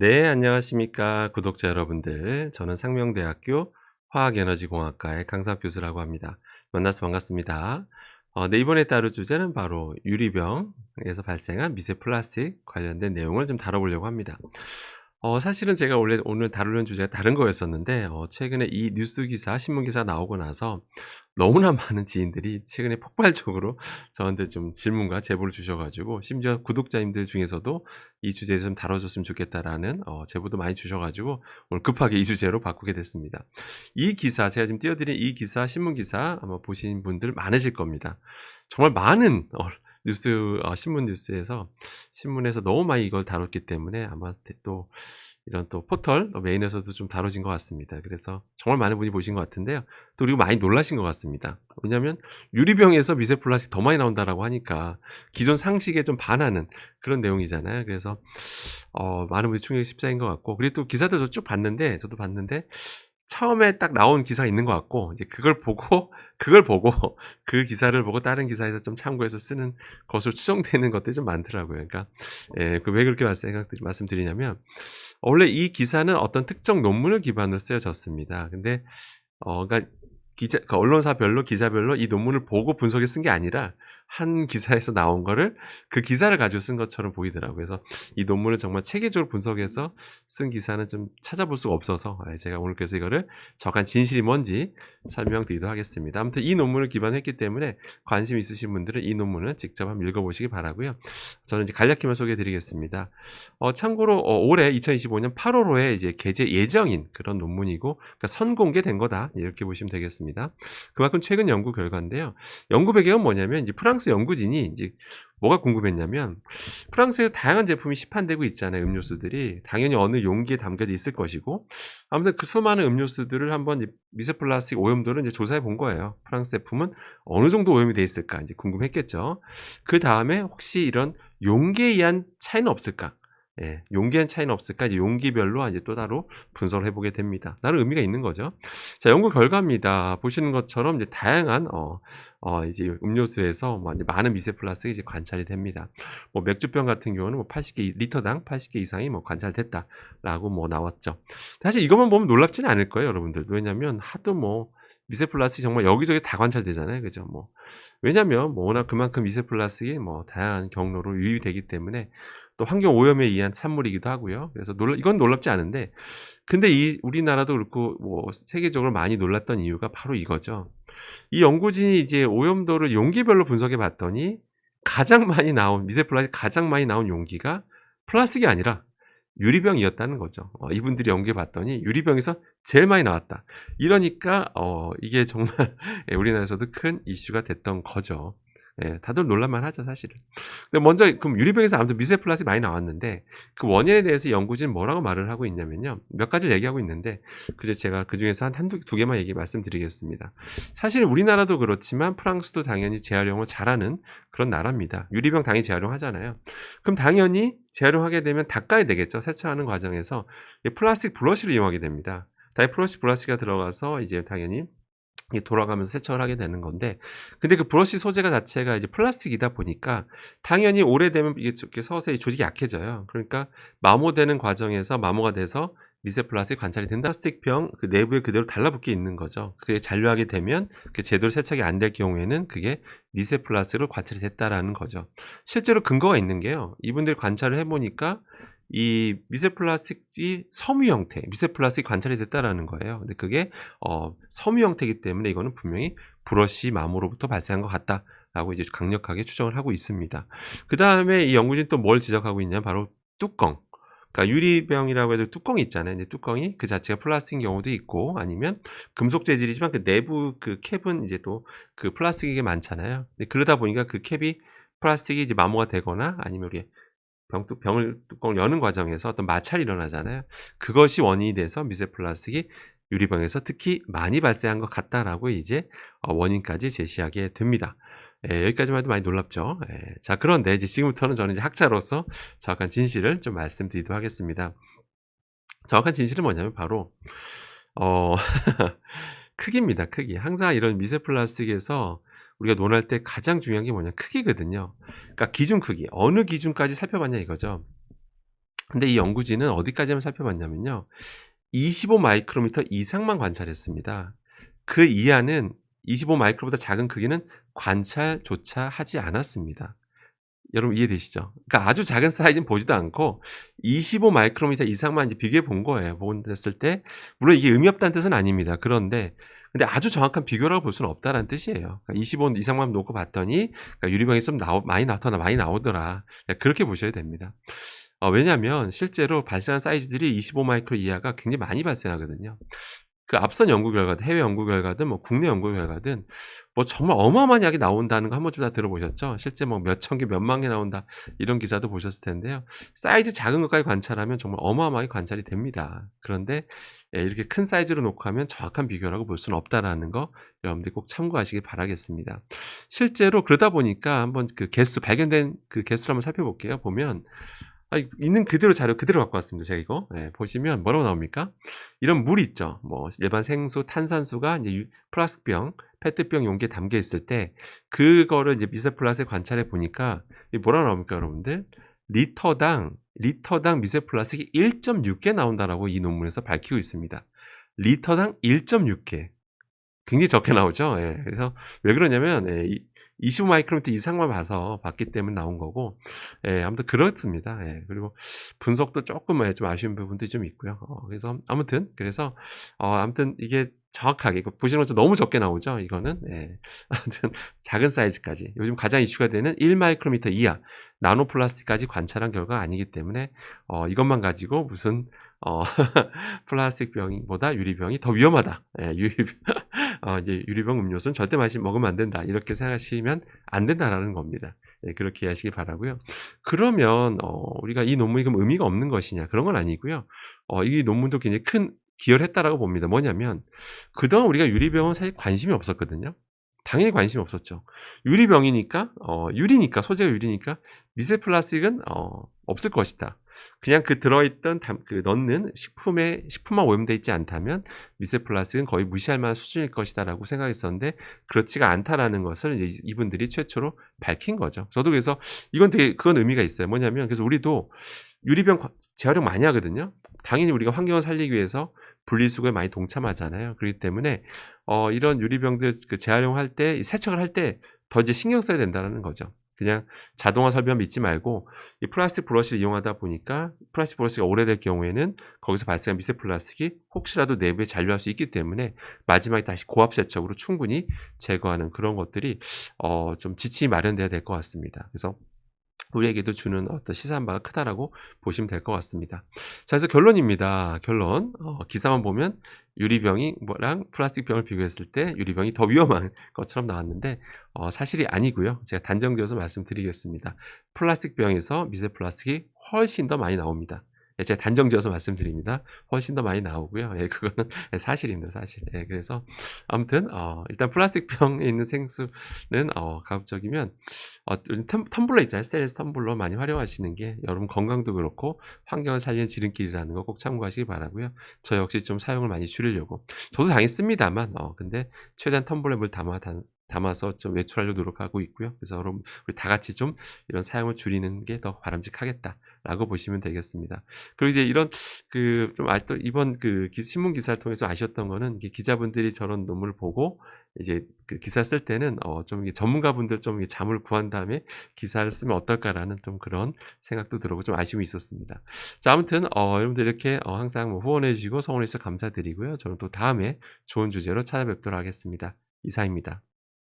네, 안녕하십니까, 구독자 여러분들. 저는 상명대학교 화학에너지공학과의 강사 교수라고 합니다. 만나서 반갑습니다. 네, 이번에 다룰 주제는 바로 유리병에서 발생한 미세 플라스틱 관련된 내용을 좀 다뤄보려고 합니다. 사실은 제가 원래 오늘 다루는 주제가 다른 거였었는데, 최근에 이 뉴스 기사, 신문 기사 나오고 나서 너무나 많은 지인들이 최근에 폭발적으로 저한테 좀 질문과 제보를 주셔가지고, 심지어 구독자님들 중에서도 이 주제에 좀 다뤄줬으면 좋겠다라는 제보도 많이 주셔가지고, 오늘 급하게 이 주제로 바꾸게 됐습니다. 이 기사, 제가 지금 띄워드린 이 기사, 신문 기사 아마 보신 분들 많으실 겁니다. 정말 많은 신문 뉴스에서 신문에서 너무 많이 이걸 다뤘기 때문에 아마 또 이런 또 포털 메인에서도 좀 다뤄진 것 같습니다. 그래서 정말 많은 분이 보신 것 같은데요. 또 그리고 많이 놀라신 것 같습니다. 왜냐하면 유리병에서 미세 플라스틱 더 많이 나온다라고 하니까 기존 상식에 좀 반하는 그런 내용이잖아요. 그래서 많은 분이 충격에 십사인 것 같고, 그리고 또 기사도 저쭉 봤는데, 저도 봤는데 처음에 딱 나온 기사가 있는 것 같고, 이제 그걸 보고 그 기사를 보고 다른 기사에서 좀 참고해서 쓰는 것으로 추정되는 것들이 좀 많더라고요. 그러니까 그 왜 그렇게 말씀드리냐면, 원래 이 기사는 어떤 특정 논문을 기반으로 쓰여졌습니다. 근데 그러니까 그 언론사별로 기자별로 이 논문을 보고 분석해 쓴 게 아니라 한 기사에서 나온 거를 그 기사를 가지고 쓴 것처럼 보이더라고요. 그래서 이 논문을 정말 체계적으로 분석해서 쓴 기사는 좀 찾아볼 수가 없어서 제가 오늘 그래서 이거를 정확한 진실이 뭔지 설명드리도록 하겠습니다. 아무튼 이 논문을 기반했기 때문에 관심 있으신 분들은 이 논문을 직접 한번 읽어보시기 바라고요. 저는 이제 간략히만 소개해드리겠습니다. 참고로 올해 2025년 8월호에 이제 게재 예정인 그런 논문이고, 그러니까 선공개된 거다 이렇게 보시면 되겠습니다. 그만큼 최근 연구 결과인데요. 연구 배경은 뭐냐면, 이제 프랑스 연구진이 이제 뭐가 궁금했냐면, 프랑스에 다양한 제품이 시판되고 있잖아요. 음료수들이 당연히 어느 용기에 담겨져 있을 것이고, 아무튼 그 수많은 음료수들을 한번 미세 플라스틱 오염도를 이제 조사해 본 거예요. 프랑스 제품은 어느 정도 오염이 돼 있을까 이제 궁금했겠죠. 그 다음에 혹시 이런 용기에 의한 차이는 없을까? 예, 용기에 의한 차이는 없을까? 이제 용기별로 이제 또 따로 분석을 해보게 됩니다. 나름 의미가 있는 거죠. 자, 연구 결과입니다. 보시는 것처럼 이제 다양한 이제 음료수에서 뭐 이제 많은 미세 플라스틱이 이제 관찰이 됩니다. 뭐 맥주병 같은 경우는 뭐 80개 리터당 80개 이상이 뭐 관찰됐다라고 뭐 나왔죠. 사실 이것만 보면 놀랍지는 않을 거예요, 여러분들. 왜냐면 하도 뭐 미세 플라스틱 정말 여기저기 다 관찰되잖아요, 그죠? 뭐 왜냐면 뭐 워낙 그만큼 미세 플라스틱이 뭐 다양한 경로로 유입되기 때문에, 또 환경 오염에 의한 산물이기도 하고요. 그래서 이건 놀랍지 않은데, 근데 이 우리나라도 그렇고 뭐 세계적으로 많이 놀랐던 이유가 바로 이거죠. 이 연구진이 이제 오염도를 용기별로 분석해 봤더니 가장 많이 나온 미세 플라스틱 가장 많이 나온 용기가 플라스틱이 아니라 유리병이었다는 거죠. 이분들이 연구해 봤더니 유리병에서 제일 많이 나왔다. 이러니까 이게 정말 예, 우리나라에서도 큰 이슈가 됐던 거죠. 예, 다들 놀랄만 하죠, 사실은. 근데 먼저 그럼 유리병에서 아무튼 미세 플라스틱이 많이 나왔는데, 그 원인에 대해서 연구진은 뭐라고 말을 하고 있냐면요. 몇 가지를 얘기하고 있는데, 그저 제가 그중에서 두 개만 말씀드리겠습니다. 사실 우리나라도 그렇지만 프랑스도 당연히 재활용을 잘하는 그런 나라입니다. 유리병 당연히 재활용하잖아요. 그럼 당연히 재활용하게 되면 닦아야 되겠죠. 세척하는 과정에서 이 플라스틱 브러쉬를 이용하게 됩니다. 다이플러시 브러쉬가 들어가서 이제 당연히 이 돌아가면서 세척을 하게 되는 건데, 근데 그 브러쉬 소재가 자체가 이제 플라스틱이다 보니까 당연히 오래되면 이게 이렇게 서서히 조직이 약해져요. 그러니까 마모되는 과정에서 마모가 돼서 미세 플라스틱 관찰이 된다. 플라스틱 병 그 내부에 그대로 달라붙게 있는 거죠. 그게 잔류하게 되면 그 제대로 세척이 안 될 경우에는 그게 미세 플라스틱으로 관찰이 됐다라는 거죠. 실제로 근거가 있는 게요. 이분들이 관찰을 해 보니까 이 미세 플라스틱이 섬유 형태, 미세 플라스틱이 관찰이 됐다라는 거예요. 근데 그게 섬유 형태이기 때문에 이거는 분명히 브러쉬 마모로부터 발생한 것 같다라고 이제 강력하게 추정을 하고 있습니다. 그다음에 이 연구진이 또 뭘 지적하고 있냐면 바로 뚜껑. 그러니까 유리병이라고 해도 뚜껑이 있잖아요. 근데 뚜껑이 그 자체가 플라스틱인 경우도 있고, 아니면 금속 재질이지만 그 내부 그 캡은 이제 또 그 플라스틱이 많잖아요. 근데 그러다 보니까 그 캡이 플라스틱이 이제 마모가 되거나, 아니면 우리 병을 뚜껑을 여는 과정에서 어떤 마찰이 일어나잖아요. 그것이 원인이 돼서 미세 플라스틱이 유리병에서 특히 많이 발생한 것 같다라고 이제 원인까지 제시하게 됩니다. 예, 여기까지만 해도 많이 놀랍죠. 예. 자, 그런데 이제 지금부터는 저는 이제 학자로서 정확한 진실을 좀 말씀드리도록 하겠습니다. 정확한 진실은 뭐냐면 바로 어 크기입니다, 크기. 항상 이런 미세 플라스틱에서 우리가 논할 때 가장 중요한 게 뭐냐, 크기거든요. 그러니까 기준 크기. 어느 기준까지 살펴봤냐 이거죠. 근데 이 연구진은 어디까지만 살펴봤냐면요. 25 마이크로미터 이상만 관찰했습니다. 그 이하는 25 마이크로보다 작은 크기는 관찰조차 하지 않았습니다. 여러분 이해되시죠? 그러니까 아주 작은 사이즈는 보지도 않고 25 마이크로미터 이상만 이제 비교해 본 거예요. 봤을 때 물론 이게 의미 없다는 뜻은 아닙니다. 그런데 근데 아주 정확한 비교라고 볼 수는 없다라는 뜻이에요. 그러니까 25 이상만 놓고 봤더니 그러니까 유리병이 좀 많이 나오더라. 그렇게 보셔야 됩니다. 왜냐하면 실제로 발생한 사이즈들이 25 마이크로 이하가 굉장히 많이 발생하거든요. 그 앞선 연구 결과든 해외 연구 결과든 뭐 국내 연구 결과든 뭐 정말 어마어마하게 나온다는 거 한 번쯤 다 들어보셨죠? 실제 뭐 몇천 개, 몇만 개 나온다 이런 기사도 보셨을 텐데요. 사이즈 작은 것까지 관찰하면 정말 어마어마하게 관찰이 됩니다. 그런데 이렇게 큰 사이즈로 놓고 하면 정확한 비교라고 볼 수는 없다라는 거 여러분들이 꼭 참고하시길 바라겠습니다. 실제로 그러다 보니까 한번 그 발견된 그 개수를 한번 살펴볼게요. 보면 있는 그대로 자료 그대로 갖고 왔습니다. 제가 이거. 보시면 뭐라고 나옵니까? 이런 물 있죠. 뭐 일반 생수, 탄산수가 이제 플라스틱 병, 페트병 용기에 담겨 있을 때 그거를 이제 미세플라스틱 관찰해 보니까 이게 뭐라고 나옵니까, 여러분들? 리터당 미세플라스틱이 1.6개 나온다라고 이 논문에서 밝히고 있습니다. 리터당 1.6개. 굉장히 적게 나오죠. 예. 그래서 왜 그러냐면 25 마이크로미터 이상만 봤기 때문에 나온 거고 아무튼 그렇습니다. 그리고 분석도 쪼끔 좀 아쉬운 부분도 좀 있고요. 그래서 아무튼 이게 정확하게 이거 보시는 것처럼 너무 적게 나오죠, 이거는. 아무튼 작은 사이즈까지 요즘 가장 이슈가 되는 1 마이크로미터 이하 나노 플라스틱까지 관찰한 결과가 아니기 때문에 이것만 가지고 무슨 플라스틱 병보다 유리병이 더 위험하다. 이제 유리병 음료수는 절대 먹으면 안 된다. 이렇게 생각하시면 안 된다라는 겁니다. 그렇게 이해하시기 바라고요. 그러면 우리가 이 논문이 그럼 의미가 없는 것이냐? 그런 건 아니고요. 이 논문도 굉장히 큰 기여를 했다라고 봅니다. 뭐냐면 그동안 우리가 유리병은 사실 관심이 없었거든요. 당연히 관심이 없었죠. 유리병이니까 유리니까 소재가 유리니까 미세 플라스틱은 없을 것이다. 그냥 그 들어있던 넣는 식품만 오염되어 있지 않다면 미세 플라스틱은 거의 무시할 만한 수준일 것이다라고 생각했었는데 그렇지가 않다라는 것을 이제 이분들이 최초로 밝힌 거죠. 저도 그래서 그건 의미가 있어요. 뭐냐면 그래서 우리도 유리병 재활용 많이 하거든요. 당연히 우리가 환경을 살리기 위해서 분리수거에 많이 동참하잖아요. 그렇기 때문에 이런 유리병들 재활용할 때 세척을 할 때 더 이제 신경 써야 된다는 거죠. 그냥 자동화 설비만 믿지 말고 이 플라스틱 브러쉬를 이용하다 보니까 플라스틱 브러쉬가 오래될 경우에는 거기서 발생한 미세 플라스틱이 혹시라도 내부에 잔류할 수 있기 때문에 마지막에 다시 고압 세척으로 충분히 제거하는 그런 것들이 좀 지침이 마련돼야 될 것 같습니다. 그래서 우리에게도 주는 어떤 시사한 바가 크다라고 보시면 될 것 같습니다. 자, 그래서 결론입니다. 결론. 기사만 보면 유리병이 랑 플라스틱 병을 비교했을 때 유리병이 더 위험한 것처럼 나왔는데 사실이 아니고요. 제가 단정지어서 말씀드리겠습니다. 플라스틱 병에서 미세 플라스틱이 훨씬 더 많이 나옵니다. 제가 단정지어서 말씀드립니다. 훨씬 더 많이 나오고요. 그거는 사실입니다, 사실. 그래서 아무튼 일단 플라스틱 병에 있는 생수는 가급적이면 텀블러 있잖아요. 스테인리스 텀블러 많이 활용하시는 게 여러분 건강도 그렇고 환경을 살리는 지름길이라는 거 꼭 참고하시기 바라고요. 저 역시 좀 사용을 많이 줄이려고. 저도 당연히 씁니다만 근데 최대한 텀블러에 물 담아서 좀 외출하려고 노력하고 있고요. 그래서 여러분 우리 다 같이 좀 이런 사용을 줄이는 게 더 바람직하겠다라고 보시면 되겠습니다. 그리고 이제 이런 또 이번 신문 기사를 통해서 아셨던 거는 이게 기자분들이 저런 논문을 보고 이제 기사 쓸 때는 좀 전문가분들 좀 자문을 구한 다음에 기사를 쓰면 어떨까라는 좀 그런 생각도 들었고 좀 아쉬움이 있었습니다. 자, 아무튼 여러분들 이렇게 항상 후원해 주시고 성원해 주셔서 감사드리고요. 저는 또 다음에 좋은 주제로 찾아뵙도록 하겠습니다. 이상입니다.